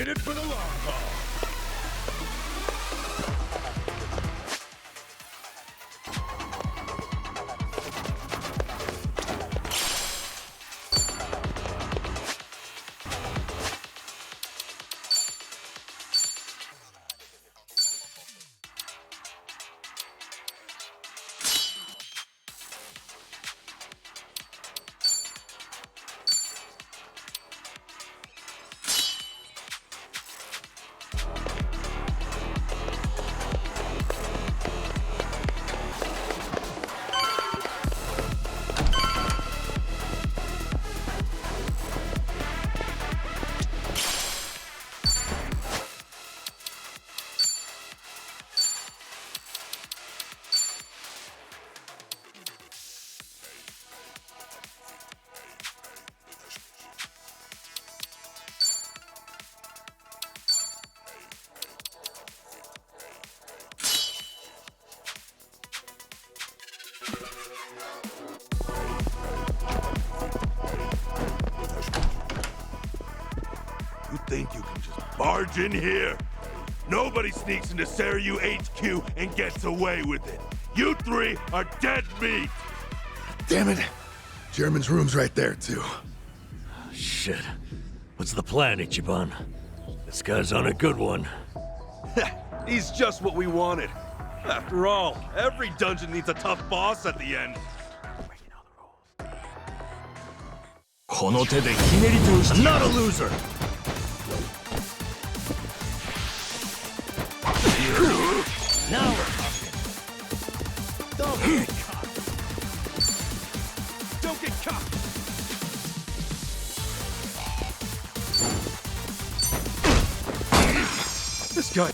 In it for the long haul. You think you can just barge in here? Nobody sneaks into Seiryu HQ and gets away with it. You three are dead meat! Damn it. Chairman's room's right there, too. Shit. What's the plan, Ichiban? This guy's on a good one. He's just what we wanted. After all, every dungeon needs a tough boss at the end. I'm not a loser! Now we're talking. Don't get caught. Don't get caught! This guy...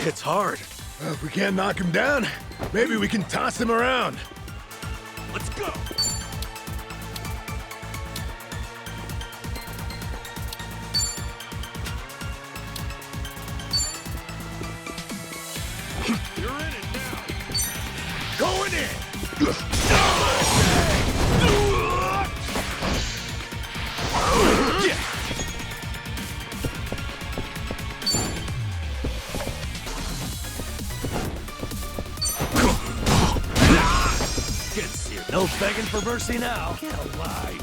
It's hard. Well, if we can't knock him down, maybe we can toss him around. Let's go! You're in it now! Going in! No begging for mercy now. Get alive.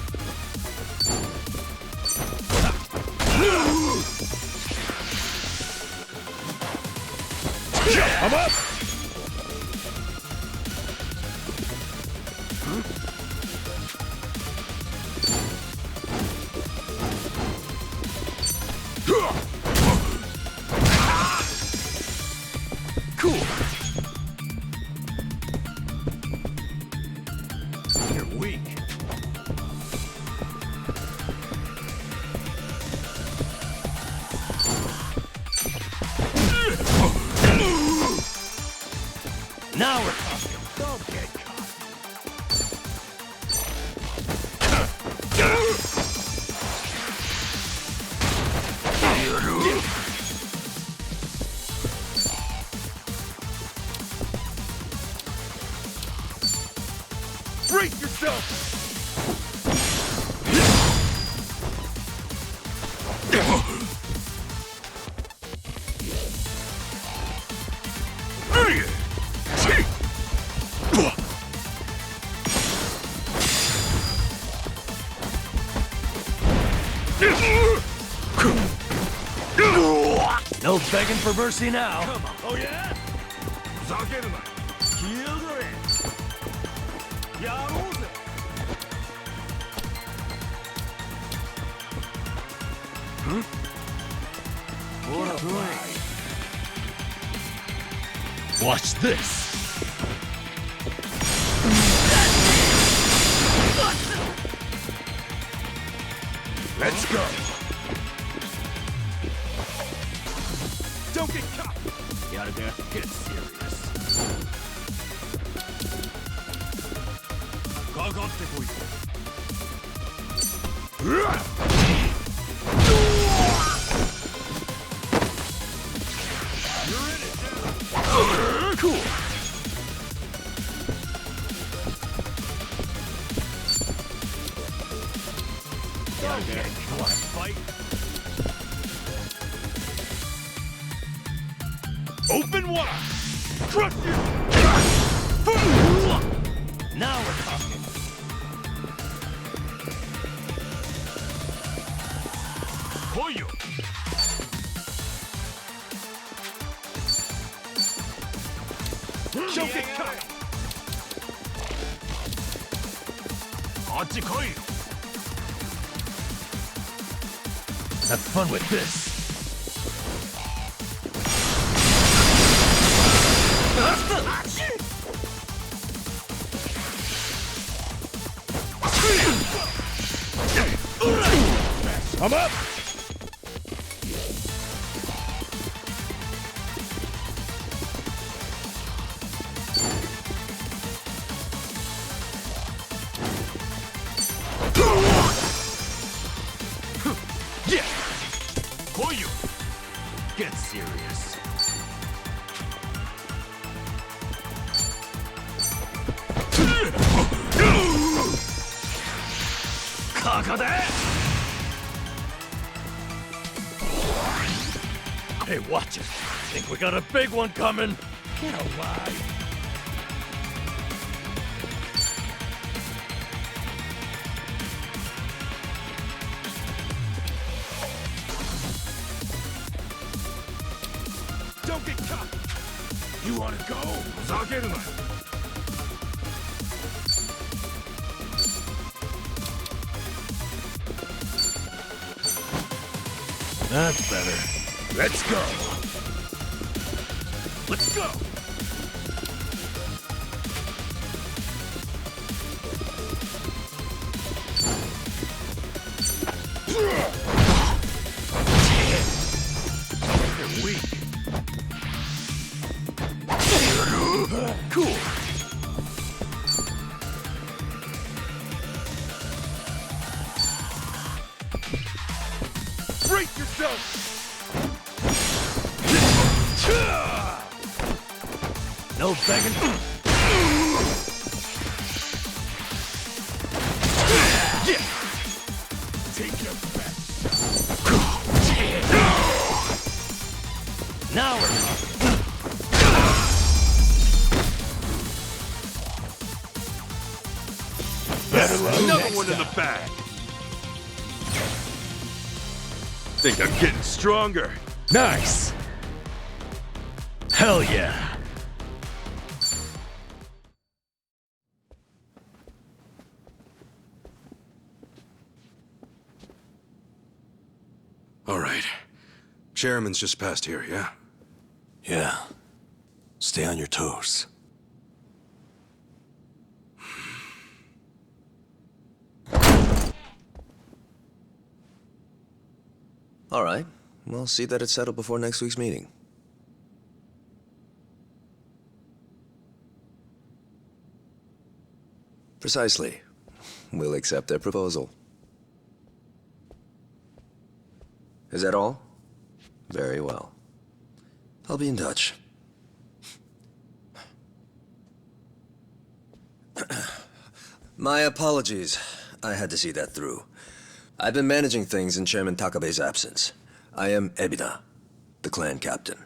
I'm up! Cool. You're weak. Now we're talking. Don't get caught. Brace yourself! No begging for mercy now. Come on. Oh yeah? Zagenuma. Kyogure. Yarouze. Watch this. Let's go. Don't get caught. Get out of there. Get serious. Cool. Okay, come on, fight. Open wide! Crush you! Now we're talking. Koyo! Shokukai! Have fun with this. I'm up. Yeah! Koyo! Get serious. Kakade! Hey, watch it. Think we got a big one coming? Get alive. Don't get caught! You wanna go? Zageruma! That's better. Let's go. Let's go! They're weak. Cool. Brace yourself! No begging. Yeah. Take your best. Now we're talking. Better luck Another next one in time. the bag! Think I'm getting stronger. Nice. Hell yeah. All right. Chairman's just passed here, yeah? Yeah. Stay on your toes. All right. We'll see that it's settled before next week's meeting. Precisely. We'll accept their proposal. Is that all? Very well. I'll be in touch. My apologies. I had to see that through. I've been managing things in Chairman Takabe's absence. I am Ebina, the clan captain.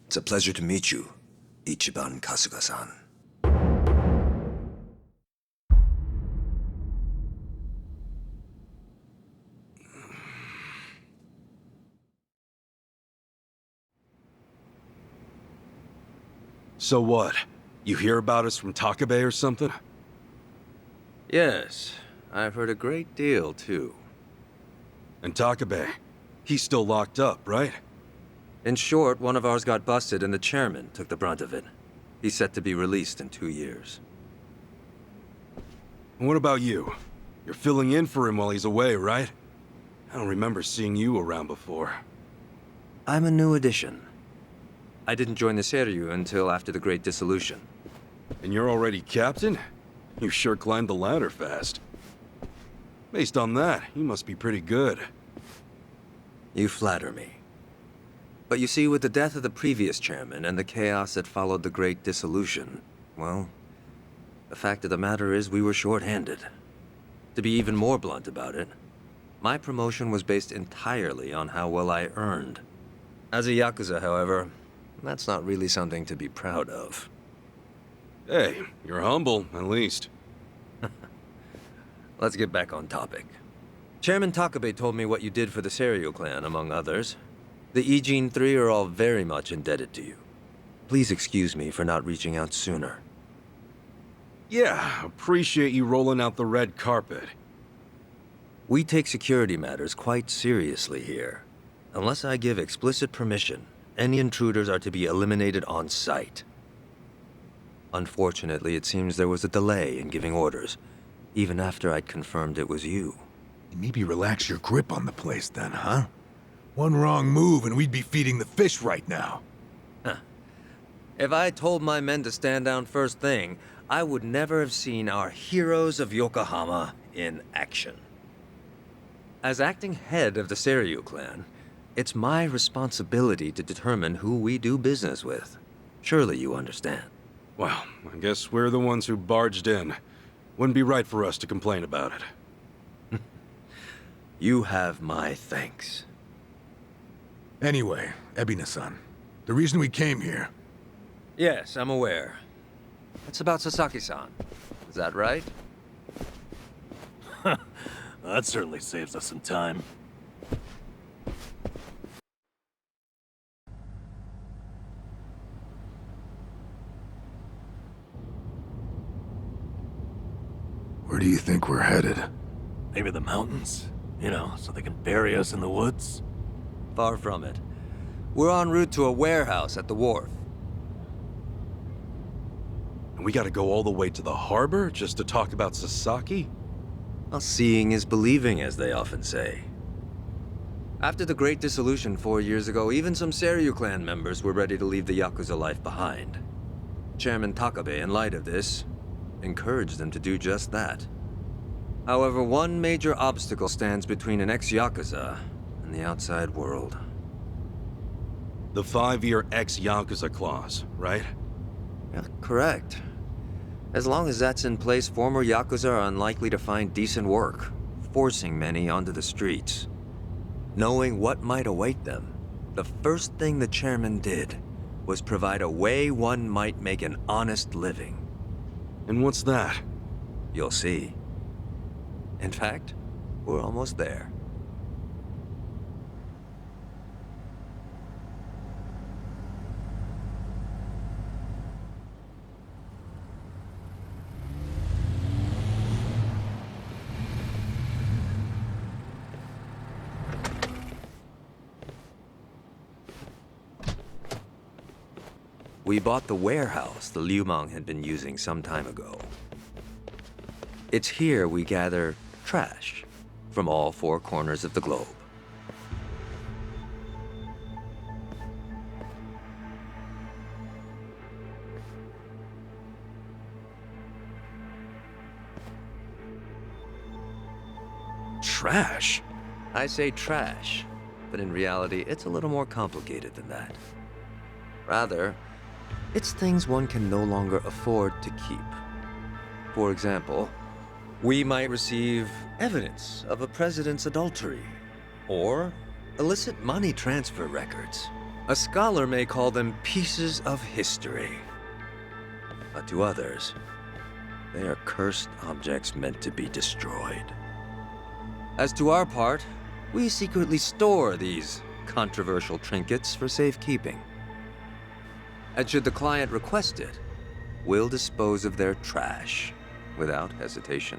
It's a pleasure to meet you, Ichiban Kasuga-san. So what? You hear about us from Takabe or something? Yes, I've heard a great deal, too. And Takabe, he's still locked up, right? In short, one of ours got busted and the chairman took the brunt of it. He's set to be released in 2 years. And what about you? You're filling in for him while he's away, right? I don't remember seeing you around before. I'm a new addition. I didn't join the Seiryu until after the Great Dissolution. And you're already captain? You sure climbed the ladder fast. Based on that, you must be pretty good. You flatter me. But you see, with the death of the previous chairman and the chaos that followed the Great Dissolution, well, the fact of the matter is we were short-handed. To be even more blunt about it, my promotion was based entirely on how well I earned. As a Yakuza, however, that's not really something to be proud of. Hey, you're humble, at least. Let's get back on topic. Chairman Takabe told me what you did for the Seiryu clan, among others. The Ijin 3 are all very much indebted to you. Please excuse me for not reaching out sooner. Yeah, appreciate you rolling out the red carpet. We take security matters quite seriously here. Unless I give explicit permission, any intruders are to be eliminated on sight. Unfortunately, it seems there was a delay in giving orders, even after I'd confirmed it was you. Maybe relax your grip on the place then, huh? One wrong move and we'd be feeding the fish right now. If I told my men to stand down first thing, I would never have seen our heroes of Yokohama in action. As acting head of the Seiryu clan, it's my responsibility to determine who we do business with. Surely you understand. Well, I guess we're the ones who barged in. Wouldn't be right for us to complain about it. You have my thanks. Anyway, Ebina-san, the reason we came here... Yes, I'm aware. It's about Sasaki-san. Is that right? That certainly saves us some time. Where do you think we're headed? Maybe the mountains? You know, so they can bury us in the woods? Far from it. We're en route to a warehouse at the wharf. And we gotta go all the way to the harbor just to talk about Sasaki? Well, seeing is believing, as they often say. After the Great Dissolution 4 years ago, even some Seiryu clan members were ready to leave the Yakuza life behind. Chairman Takabe, in light of this, encouraged them to do just that. However, one major obstacle stands between an ex-Yakuza and the outside world. The 5-year ex-Yakuza clause, right? Yeah, correct. As long as that's in place, former Yakuza are unlikely to find decent work, forcing many onto the streets. Knowing what might await them, the first thing the chairman did was provide a way one might make an honest living. And what's that? You'll see. In fact, we're almost there. We bought the warehouse the Liumang had been using some time ago. It's here we gather trash from all 4 corners of the globe. Trash? I say trash, but in reality, it's a little more complicated than that. Rather, it's things one can no longer afford to keep. For example, we might receive evidence of a president's adultery, or illicit money transfer records. A scholar may call them pieces of history. But to others, they are cursed objects meant to be destroyed. As to our part, we secretly store these controversial trinkets for safekeeping. And should the client request it, we'll dispose of their trash without hesitation.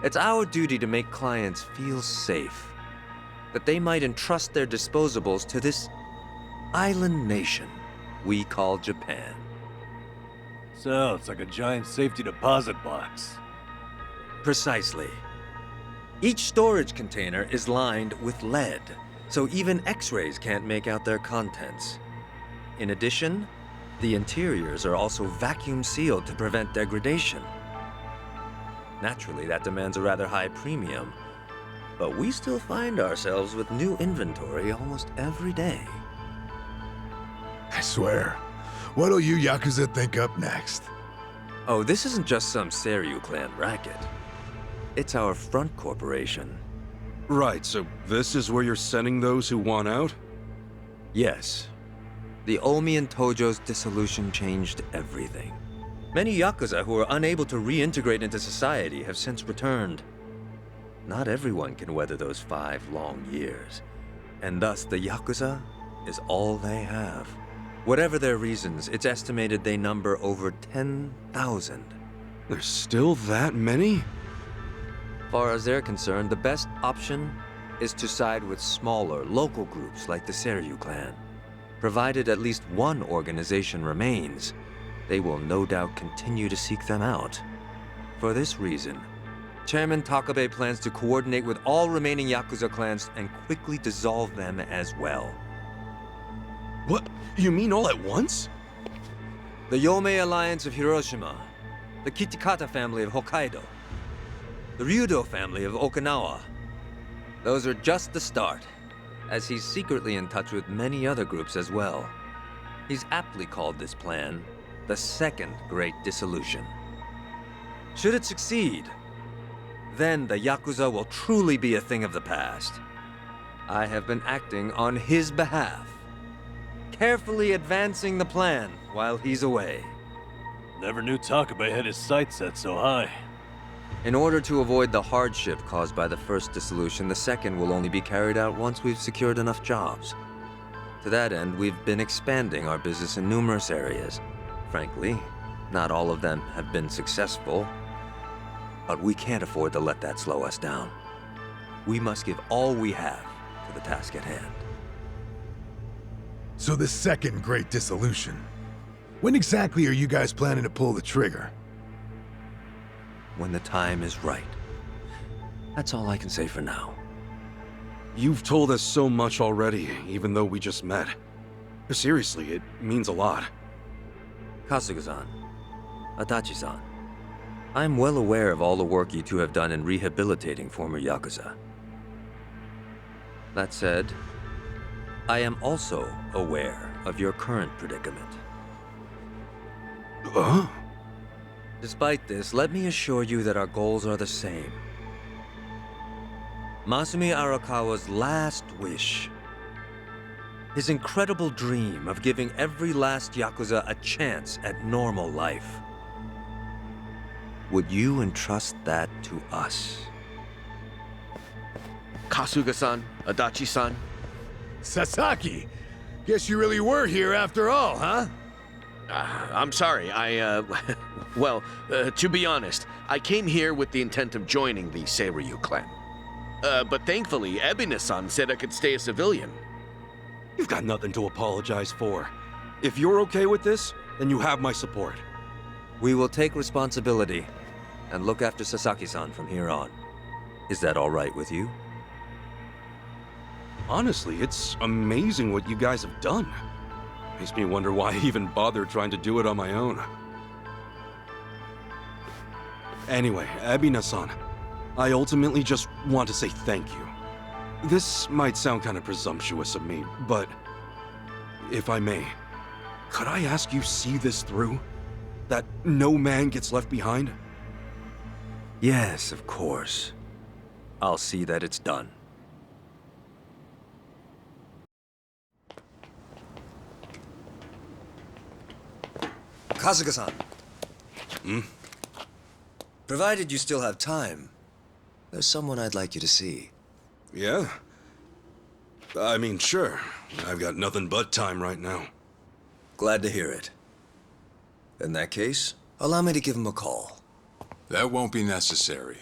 It's our duty to make clients feel safe, that they might entrust their disposables to this island nation we call Japan. So, it's like a giant safety deposit box. Precisely. Each storage container is lined with lead, so even X-rays can't make out their contents. In addition, The interiors are also vacuum sealed to prevent degradation. Naturally, that demands a rather high premium, but we still find ourselves with new inventory almost every day. I swear. What'll you Yakuza think up next? Oh, this isn't just some Seiryu clan racket. It's our front corporation. Right, so this is where you're sending those who want out? Yes. The Omi and Tojo's dissolution changed everything. Many Yakuza who are unable to reintegrate into society have since returned. Not everyone can weather those 5 long years, and thus the Yakuza is all they have. Whatever their reasons, it's estimated they number over 10,000. There's still that many? Far as they're concerned, the best option is to side with smaller, local groups like the Seiryu clan. Provided at least one organization remains, they will no doubt continue to seek them out. For this reason, Chairman Takabe plans to coordinate with all remaining Yakuza clans and quickly dissolve them as well. What? You mean all at once? The Yomei Alliance of Hiroshima, the Kitakata family of Hokkaido, the Ryudo family of Okinawa. Those are just the start, as he's secretly in touch with many other groups as well. He's aptly called this plan the Second Great Dissolution. Should it succeed, then the Yakuza will truly be a thing of the past. I have been acting on his behalf, carefully advancing the plan while he's away. Never knew Takabe had his sights set so high. In order to avoid the hardship caused by the first dissolution, the second will only be carried out once we've secured enough jobs. To that end, we've been expanding our business in numerous areas. Frankly, not all of them have been successful, but we can't afford to let that slow us down. We must give all we have to the task at hand. So the Second Great Dissolution. When exactly are you guys planning to pull the trigger? When the time is right. That's all I can say for now. You've told us so much already, even though we just met. Seriously, it means a lot. Kasuga-san, Adachi-san, I'm well aware of all the work you two have done in rehabilitating former Yakuza. That said, I am also aware of your current predicament. Despite this, let me assure you that our goals are the same. Masumi Arakawa's last wish, his incredible dream of giving every last Yakuza a chance at normal life. Would you entrust that to us? Kasuga-san, Adachi-san. Sasaki! Guess you really were here after all, huh? I'm sorry, well, to be honest, I came here with the intent of joining the Seiryu clan. But thankfully, Ebina-san said I could stay a civilian. You've got nothing to apologize for. If you're okay with this, then you have my support. We will take responsibility and look after Sasaki-san from here on. Is that all right with you? Honestly, it's amazing what you guys have done. Makes me wonder why I even bothered trying to do it on my own. Anyway, Ebina-san, I ultimately just want to say thank you. This might sound kind of presumptuous of me, but if I may, could I ask you see this through? That no man gets left behind? Yes, of course. I'll see that it's done. Kasuga-san. Provided you still have time, there's someone I'd like you to see. Yeah? I mean, sure. I've got nothing but time right now. Glad to hear it. In that case, allow me to give him a call. That won't be necessary.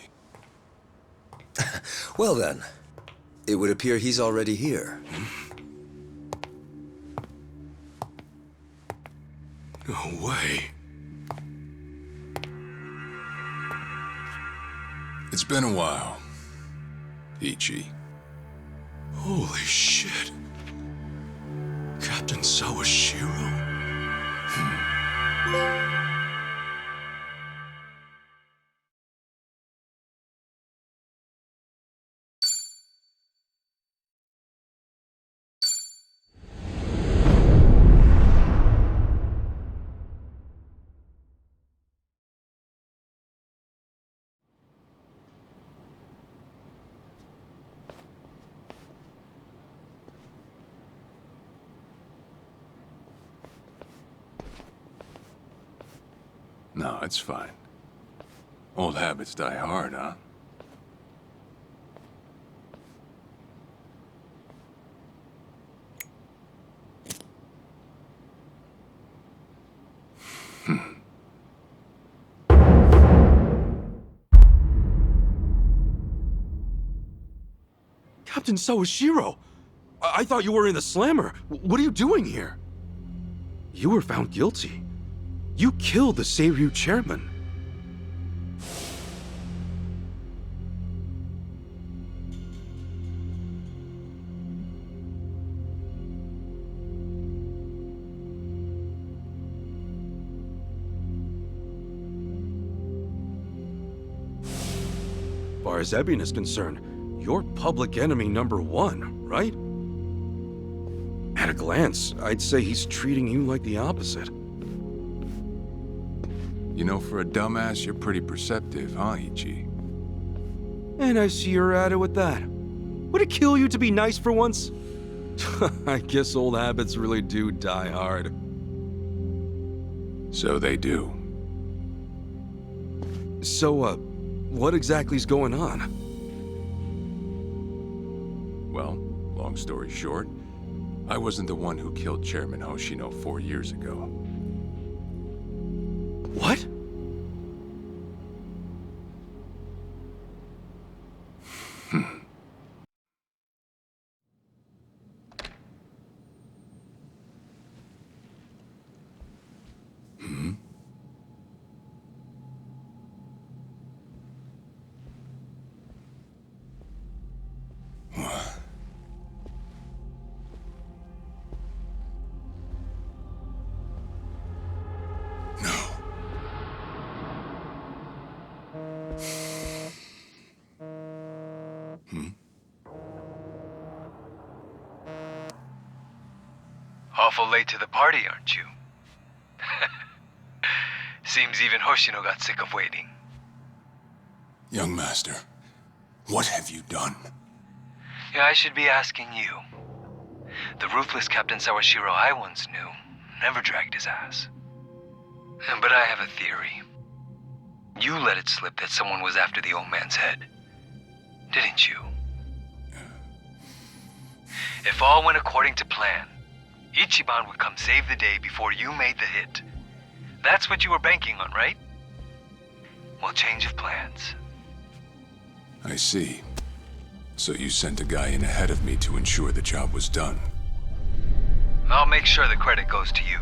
Well then, it would appear he's already here. No way. It's been a while, Ichi. Holy shit. Captain Sawashiro. No, it's fine. Old habits die hard, huh? Captain Sawashiro! I thought you were in the slammer. What are you doing here? You were found guilty. You killed the Seiryu chairman. As far as Ebion is concerned, you're public enemy #1, right? At a glance, I'd say he's treating you like the opposite. You know, for a dumbass, you're pretty perceptive, huh, Ichi? And I see you're at it with that. Would it kill you to be nice for once? I guess old habits really do die hard. So they do. So, what exactly's going on? Well, long story short, I wasn't the one who killed Chairman Hoshino 4 years ago. What? Awful late to the party, aren't you? Seems even Hoshino got sick of waiting. Young master, what have you done? Yeah, I should be asking you. The ruthless Captain Sawashiro I once knew never dragged his ass. But I have a theory. You let it slip that someone was after the old man's head, didn't you? If all went according to plan, Ichiban would come save the day before you made the hit. That's what you were banking on, right? Well, change of plans. I see. So you sent a guy in ahead of me to ensure the job was done. I'll make sure the credit goes to you.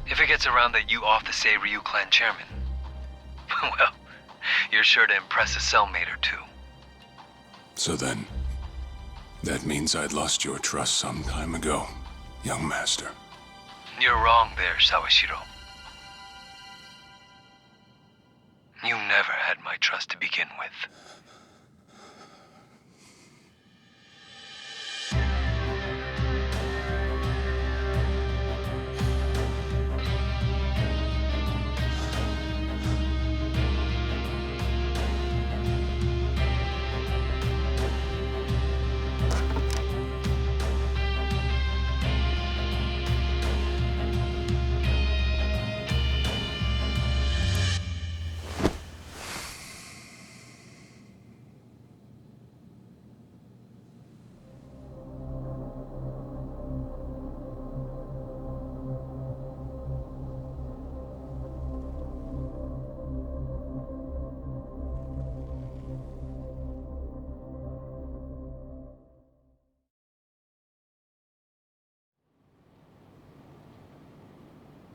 If it gets around that you off the Seiryu clan chairman, well, you're sure to impress a cellmate or two. So then, that means I'd lost your trust some time ago, young master. You're wrong there, Sawashiro. You never had my trust to begin with.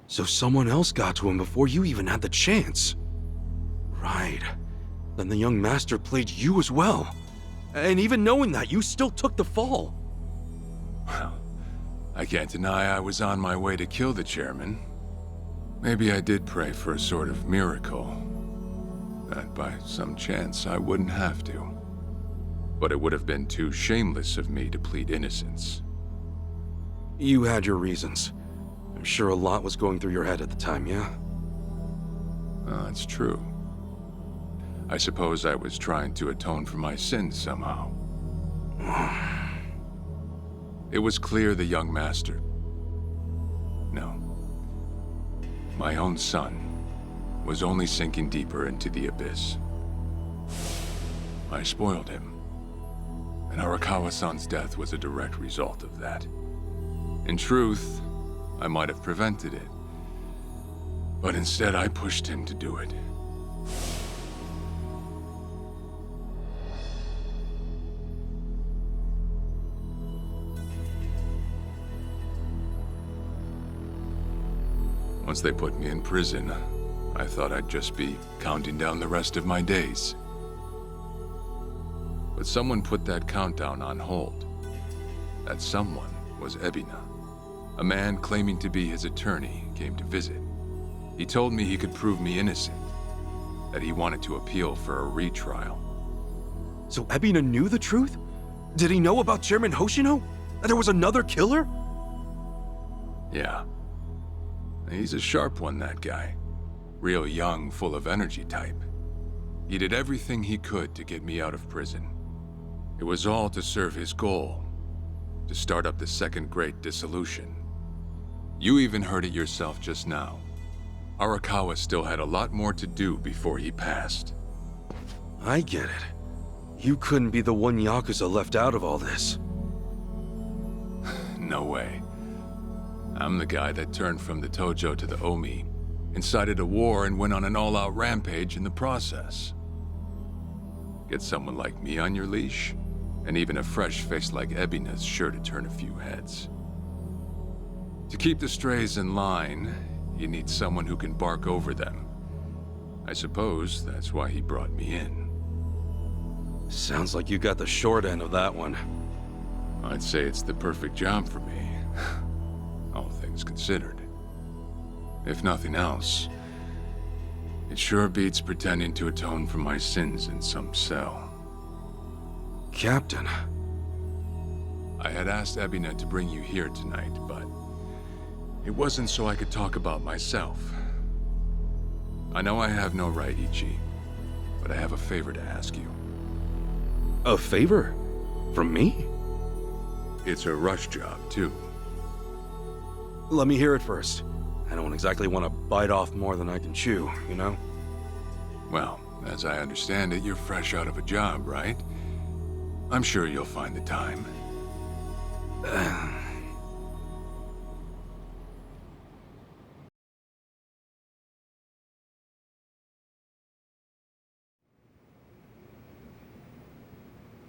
So someone else got to him before you even had the chance. Right. Then the young master played you as well. And even knowing that, you still took the fall. Well, I can't deny I was on my way to kill the chairman, Maybe I did pray for a sort of miracle. That by some chance I wouldn't have to. But it would have been too shameless of me to plead innocence. You had your reasons. I'm sure a lot was going through your head at the time, yeah? That's true. I suppose I was trying to atone for my sins somehow. It was clear the young master... No. My own son was only sinking deeper into the abyss. I spoiled him. And Arakawa-san's death was a direct result of that. In truth, I might have prevented it. But instead, I pushed him to do it. Once they put me in prison, I thought I'd just be counting down the rest of my days. But someone put that countdown on hold. That someone was Ebina. A man claiming to be his attorney came to visit. He told me he could prove me innocent, that he wanted to appeal for a retrial. So Ebina knew the truth? Did he know about Chairman Hoshino? That there was another killer? Yeah. He's a sharp one, that guy. Real young, full of energy type. He did everything he could to get me out of prison. It was all to serve his goal, to start up the Second Great Dissolution. You even heard it yourself just now. Arakawa still had a lot more to do before he passed. I get it. You couldn't be the one Yakuza left out of all this. No way. I'm the guy that turned from the Tojo to the Omi, incited a war and went on an all-out rampage in the process. Get someone like me on your leash, and even a fresh face like Ebina's sure to turn a few heads. To keep the strays in line, you need someone who can bark over them. I suppose that's why he brought me in. Sounds like you got the short end of that one. I'd say it's the perfect job for me, all things considered. If nothing else, it sure beats pretending to atone for my sins in some cell. Captain. I had asked Ebina to bring you here tonight, but it wasn't so I could talk about myself. I know I have no right, Ichi, but I have a favor to ask you. A favor? From me? It's a rush job, too. Let me hear it first. I don't exactly want to bite off more than I can chew, you know? Well, as I understand it, you're fresh out of a job, right? I'm sure you'll find the time.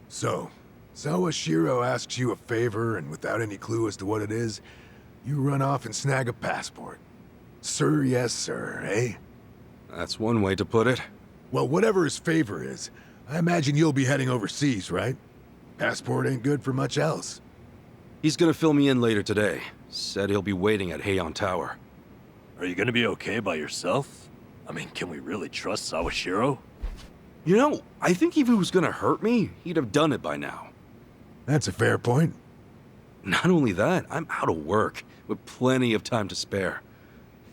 So, Sawashiro asks you a favor, and without any clue as to what it is, you run off and snag a passport. Sir, yes, sir, eh? That's one way to put it. Well, whatever his favor is, I imagine you'll be heading overseas, right? Passport ain't good for much else. He's gonna fill me in later today. Said he'll be waiting at Heian Tower. Are you gonna be okay by yourself? I mean, can we really trust Sawashiro? You know, I think if he was gonna hurt me, he'd have done it by now. That's a fair point. Not only that, I'm out of work, with plenty of time to spare.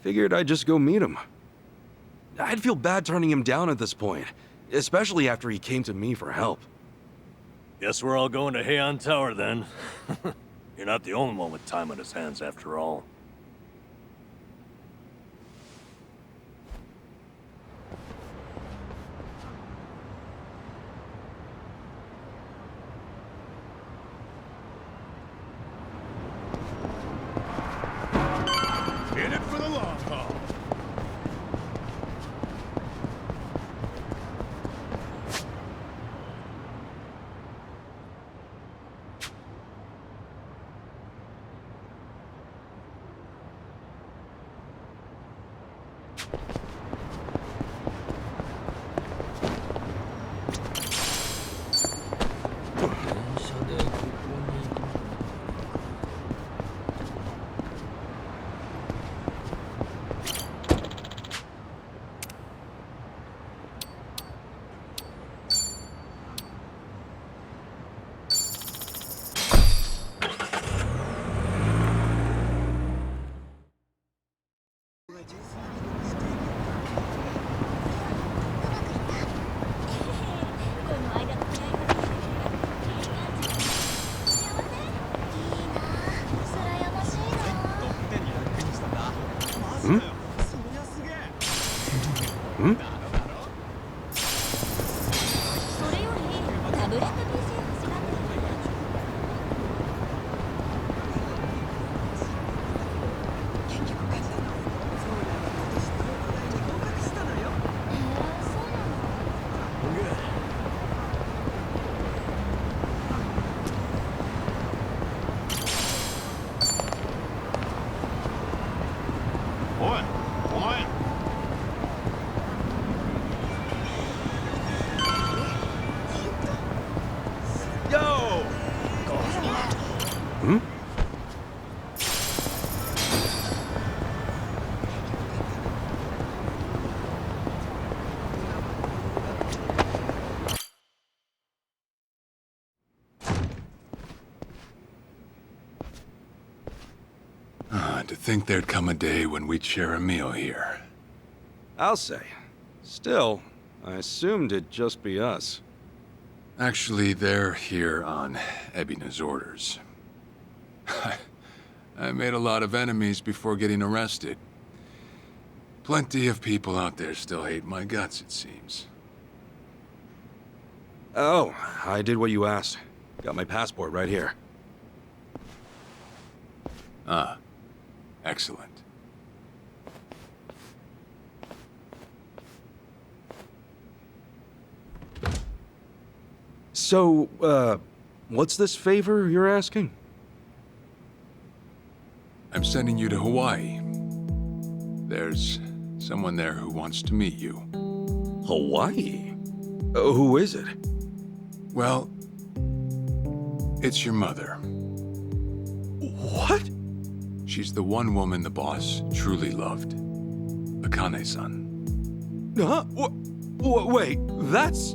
Figured I'd just go meet him. I'd feel bad turning him down at this point, especially after he came to me for help. Guess we're all going to Heian Tower then. You're not the only one with time on his hands after all. In it for the long haul. Hmm? To think there'd come a day when we'd share a meal here. I'll say. Still, I assumed it'd just be us. Actually, they're here on Ebina's orders. I made a lot of enemies before getting arrested. Plenty of people out there still hate my guts, it seems. Oh, I did what you asked. Got my passport right here. Ah, excellent. So, what's this favor you're asking? I'm sending you to Hawaii. There's someone there who wants to meet you. Hawaii? Who is it? Well, it's your mother. What? She's the one woman the boss truly loved. Akane-san. Huh? Wait, that's...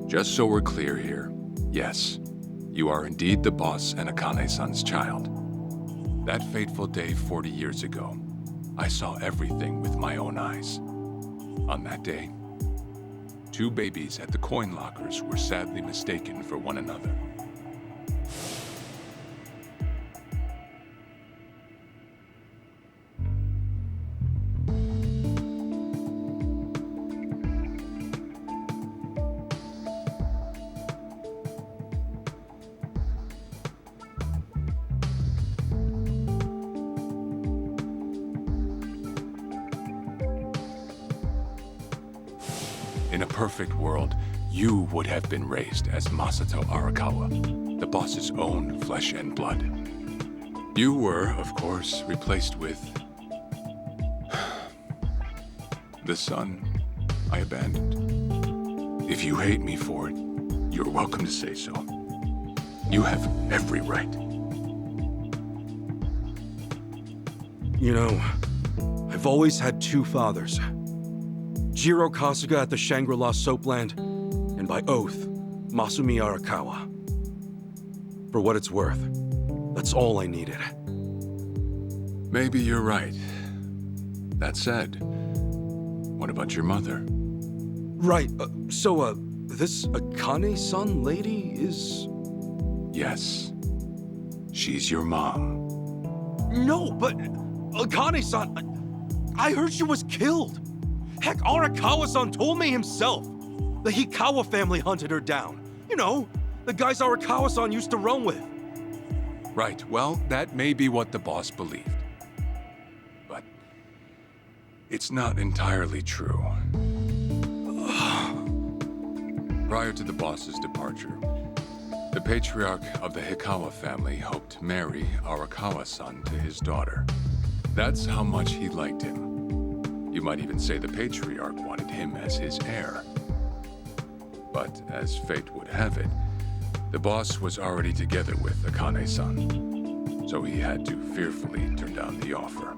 Just so we're clear here, yes, you are indeed the boss and Akane-san's child. That fateful day 40 years ago, I saw everything with my own eyes. On that day, 2 babies at the coin lockers were sadly mistaken for one another. In a perfect world, you would have been raised as Masato Arakawa, the boss's own flesh and blood. You were, of course, replaced with... the son I abandoned. If you hate me for it, you're welcome to say so. You have every right. You know, I've always had 2 fathers. Jiro Kasuga at the Shangri-La Soapland, and by oath, Masumi Arakawa. For what it's worth, that's all I needed. Maybe you're right. That said, what about your mother? Right, so, this Akane-san lady is... Yes. She's your mom. No, but Akane-san, I heard she was killed. Heck, Arakawa-san told me himself. The Hikawa family hunted her down. You know, the guys Arakawa-san used to run with. Right, well, that may be what the boss believed. But it's not entirely true. Prior to the boss's departure, the patriarch of the Hikawa family hoped to marry Arakawa-san to his daughter. That's how much he liked him. You might even say the patriarch wanted him as his heir. But as fate would have it, the boss was already together with Akane-san, so he had to fearfully turn down the offer.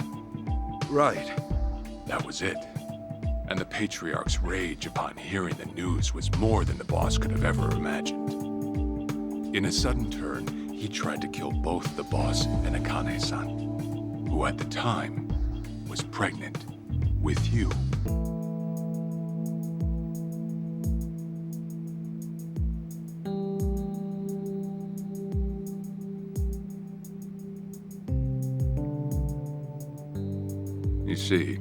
Right. That was it. And the patriarch's rage upon hearing the news was more than the boss could have ever imagined. In a sudden turn, he tried to kill both the boss and Akane-san, who at the time was pregnant with you. You see,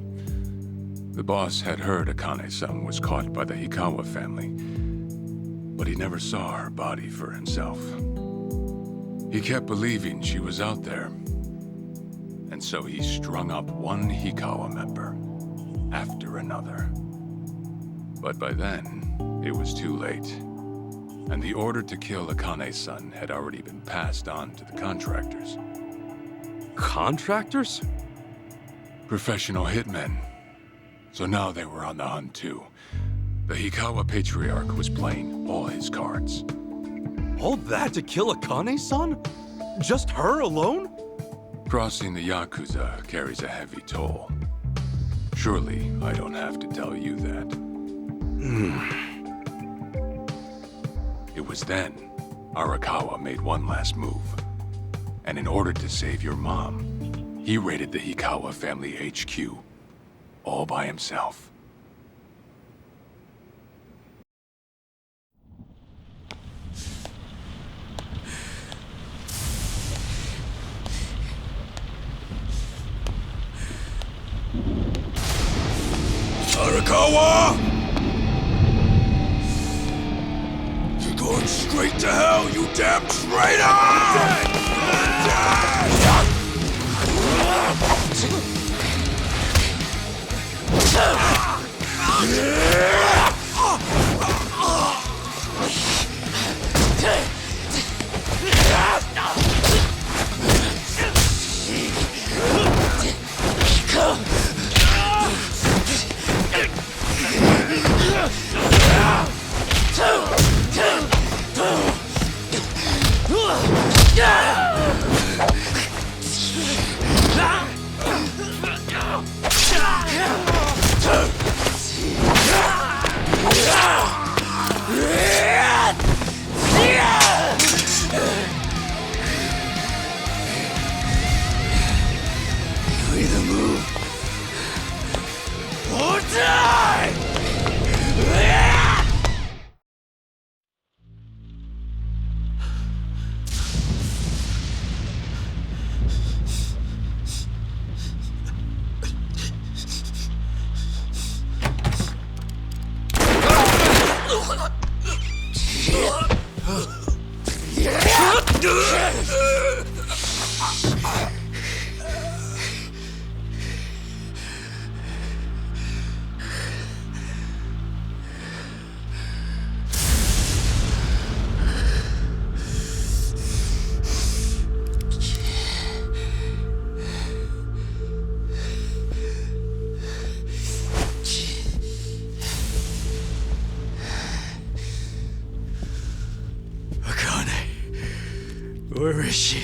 the boss had heard Akane-san was caught by the Hikawa family, but he never saw her body for himself. He kept believing she was out there, and so he strung up one Hikawa member after another. But by then, it was too late, and the order to kill Akane-san had already been passed on to the contractors. Contractors? Professional hitmen. So now they were on the hunt too. The Hikawa Patriarch was playing all his cards. All that to kill Akane-san? Just her alone? Crossing the Yakuza carries a heavy toll. Surely I don't have to tell you that. It was then Arakawa made one last move. And in order to save your mom, he raided the Hikawa family HQ all by himself. Arakawa! You're going straight to hell, you damn traitor! You either move or die! Where is she?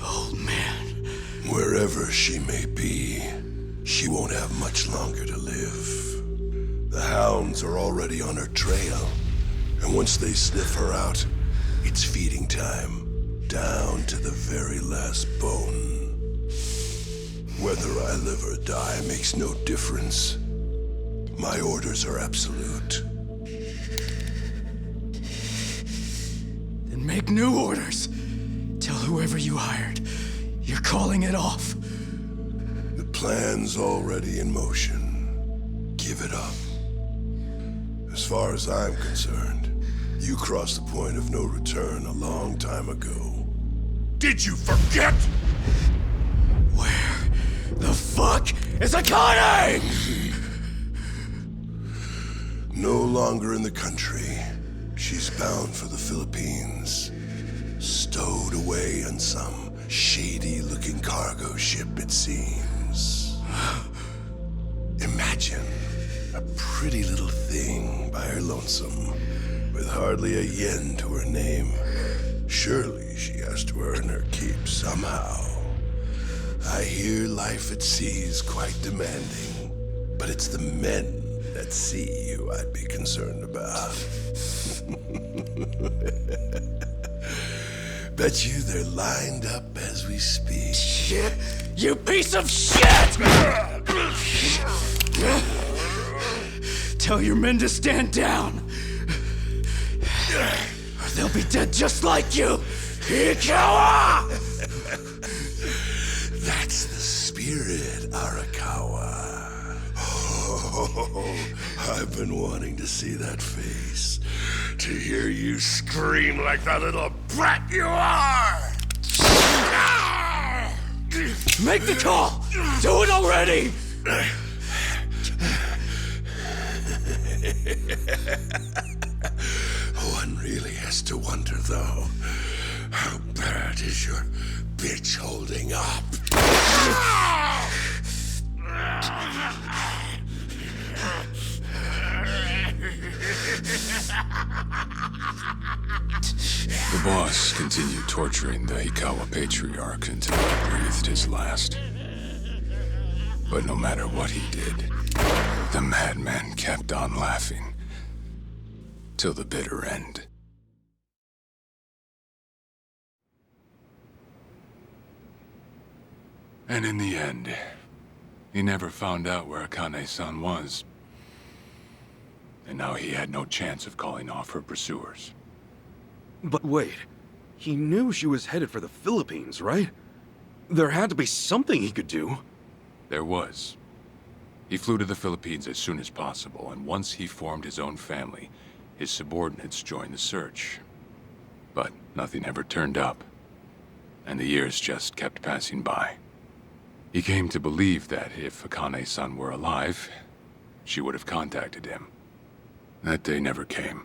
Old man. Wherever she may be, she won't have much longer to live. The hounds are already on her trail, and once they sniff her out, it's feeding time, down to the very last bone. Whether I live or die makes no difference. My orders are absolute. Then make new orders. Tell whoever you hired, you're calling it off. The plan's already in motion. Give it up. As far as I'm concerned, you crossed the point of no return a long time ago. Did you forget? Where the fuck is Akane? No longer in the country. She's bound for the Philippines. Stowed away on some shady-looking cargo ship, it seems. Imagine a pretty little thing by her lonesome, with hardly a yen to her name. Surely she has to earn her keep somehow. I hear life at sea is quite demanding, but it's the men at sea who I'd be concerned about. Bet you they're lined up as we speak. Shit! You piece of shit! Tell your men to stand down, or they'll be dead just like you, Hikawa! That's the spirit, Arakawa. Oh, I've been wanting to see that face. To hear you scream like the little brat you are! Make the call! Do it already! One really has to wonder, though, how bad is your bitch holding up? The boss continued torturing the Hikawa patriarch until he breathed his last. But no matter what he did, the madman kept on laughing. Till the bitter end. And in the end, he never found out where Akane-san was. And now he had no chance of calling off her pursuers. But wait, he knew she was headed for the Philippines, right? There had to be something he could do. There was. He flew to the Philippines as soon as possible, and once he formed his own family, his subordinates joined the search. But nothing ever turned up, and the years just kept passing by. He came to believe that if Akane-san were alive, she would have contacted him. That day never came.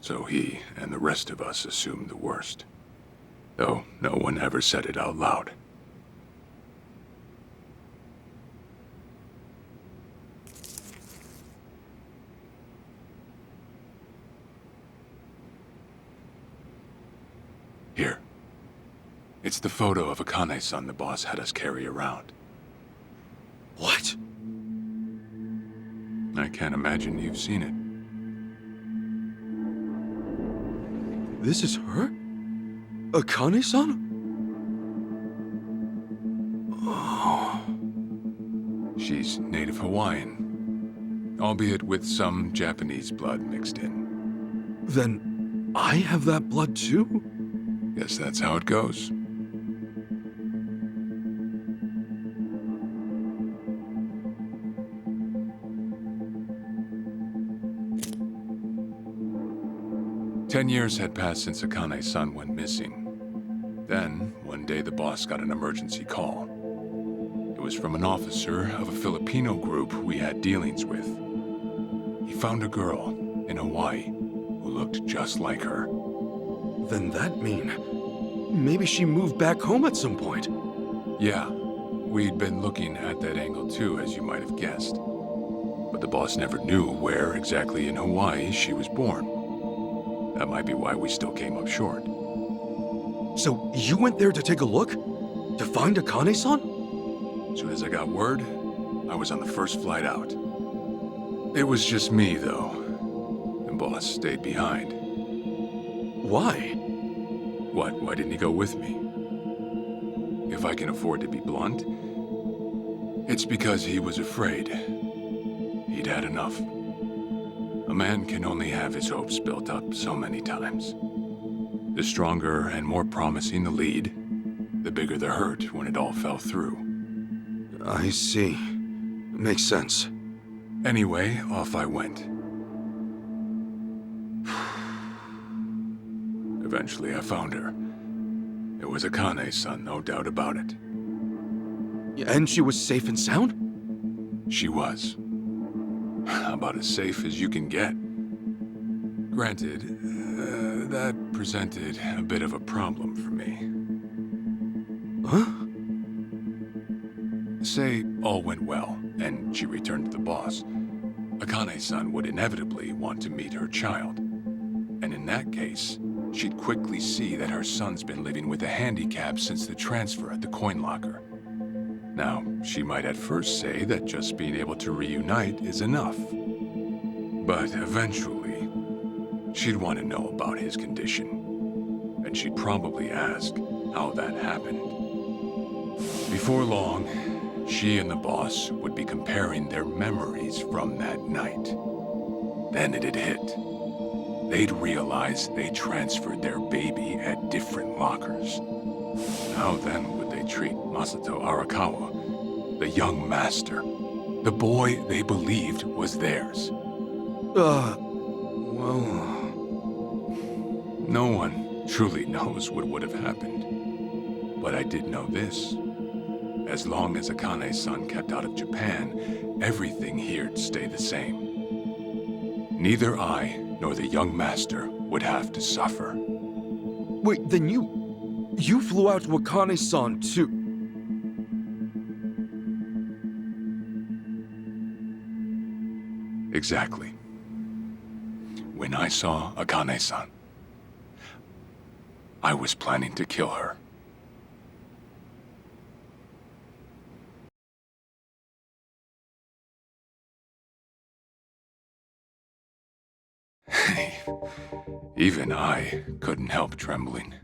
So he and the rest of us assumed the worst. Though no one ever said it out loud. Here. It's the photo of Akane-san the boss had us carry around. What? I can't imagine you've seen it. This is her? Akane-san? Oh. She's native Hawaiian, albeit with some Japanese blood mixed in. Then I have that blood too? Guess that's how it goes. Ten years had passed since Akane-san went missing. Then, one day the boss got an emergency call. It was from an officer of a Filipino group we had dealings with. He found a girl in Hawaii who looked just like her. Then that mean maybe she moved back home at some point? Yeah, we'd been looking at that angle too, as you might have guessed. But the boss never knew where exactly in Hawaii she was born. That might be why we still came up short. So you went there to take a look? To find Akane-san? As soon as I got word, I was on the first flight out. It was just me, though. The boss stayed behind. Why? What? Why didn't he go with me? If I can afford to be blunt, it's because he was afraid. He'd had enough. A man can only have his hopes built up so many times. The stronger and more promising the lead, the bigger the hurt when it all fell through. I see. Makes sense. Anyway, off I went. Eventually I found her. It was Akane-san, no doubt about it. And she was safe and sound? She was. About as safe as you can get. Granted, that presented a bit of a problem for me. Huh? Say all went well, and she returned to the boss. Akane-san would inevitably want to meet her child. And in that case, she'd quickly see that her son's been living with a handicap since the transfer at the coin locker. Now, she might at first say that just being able to reunite is enough. But eventually, she'd want to know about his condition. And she'd probably ask how that happened. Before long, she and the boss would be comparing their memories from that night. Then it'd hit. They'd realize they transferred their baby at different lockers. How then would they treat Masato Arakawa, the young master, the boy they believed was theirs? Well... No one truly knows what would have happened. But I did know this. As long as Akane-san kept out of Japan, everything here'd stay the same. Neither I nor the young master would have to suffer. Wait, then you flew out to Akane-san too? Exactly. When I saw Akane-san, I was planning to kill her. Even I couldn't help trembling.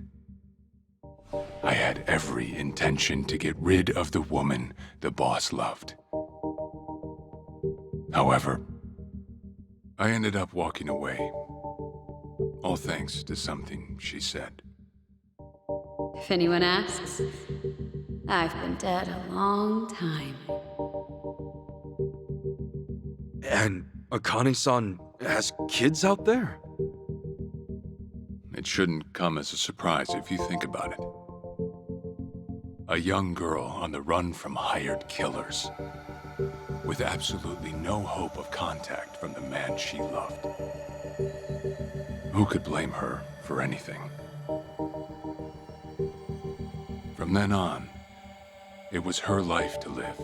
I had every intention to get rid of the woman the boss loved. However, I ended up walking away, all thanks to something she said. If anyone asks, I've been dead a long time. And Akane-san has kids out there? It shouldn't come as a surprise if you think about it. A young girl on the run from hired killers, with absolutely no hope of contact from the man she loved. Who could blame her for anything? From then on, it was her life to live.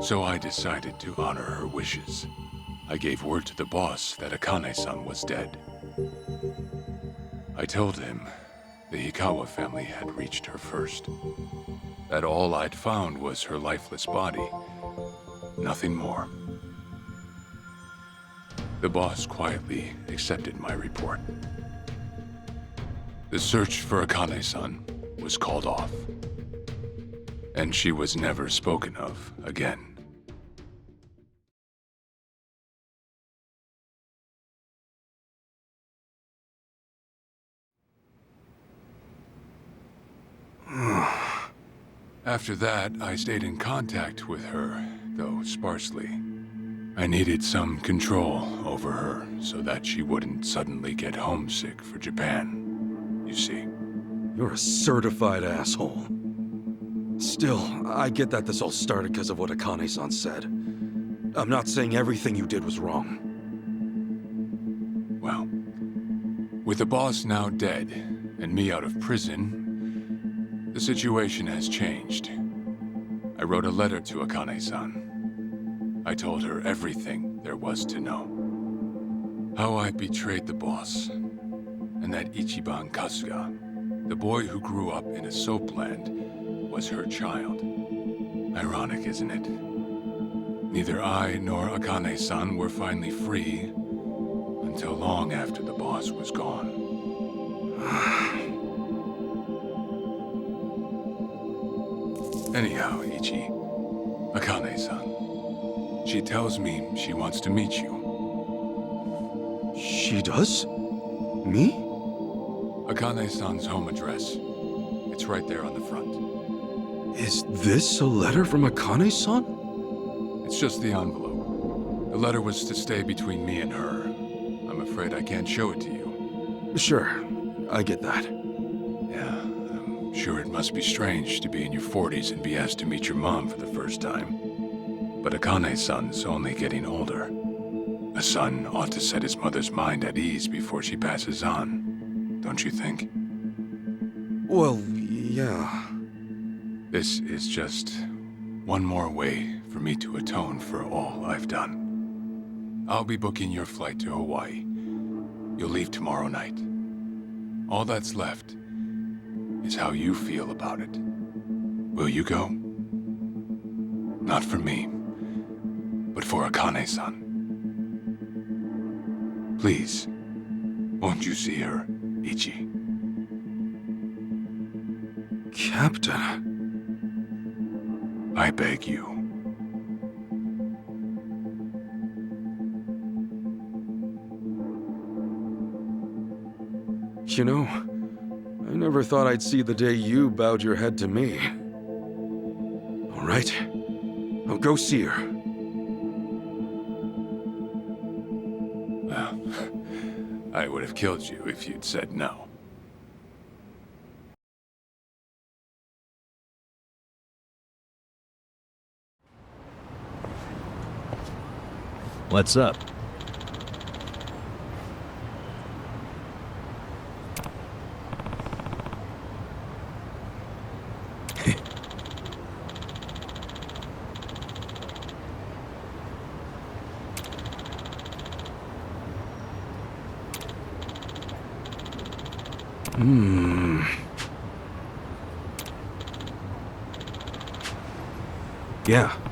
So I decided to honor her wishes. I gave word to the boss that Akane-san was dead. I told him the Hikawa family had reached her first. That all I'd found was her lifeless body. Nothing more. The boss quietly accepted my report. The search for Akane-san was called off. And she was never spoken of again. After that, I stayed in contact with her, though sparsely. I needed some control over her so that she wouldn't suddenly get homesick for Japan, you see. You're a certified asshole. Still, I get that this all started because of what Akane-san said. I'm not saying everything you did was wrong. Well, with the boss now dead and me out of prison, the situation has changed. I wrote a letter to Akane-san. I told her everything there was to know. How I betrayed the boss, and that Ichiban Kasuga, the boy who grew up in a soapland, was her child. Ironic, isn't it? Neither I nor Akane-san were finally free until long after the boss was gone. Anyhow, Ichi, Akane-san, she tells me she wants to meet you. She does? Me? Akane-san's home address. It's right there on the front. Is this a letter from Akane-san? It's just the envelope. The letter was to stay between me and her. I'm afraid I can't show it to you. Sure, I get that. Yeah, I'm sure it must be strange to be in your 40s and be asked to meet your mom for the first time. But Akane-san's only getting older. A son ought to set his mother's mind at ease before she passes on, don't you think? Well, yeah. This is just one more way for me to atone for all I've done. I'll be booking your flight to Hawaii. You'll leave tomorrow night. All that's left is how you feel about it. Will you go? Not for me, but for Akane-san. Please, won't you see her, Ichi? Captain. I beg you. You know, I never thought I'd see the day you bowed your head to me. All right, I'll go see her. Well, I would have killed you if you'd said no. What's up? Yeah.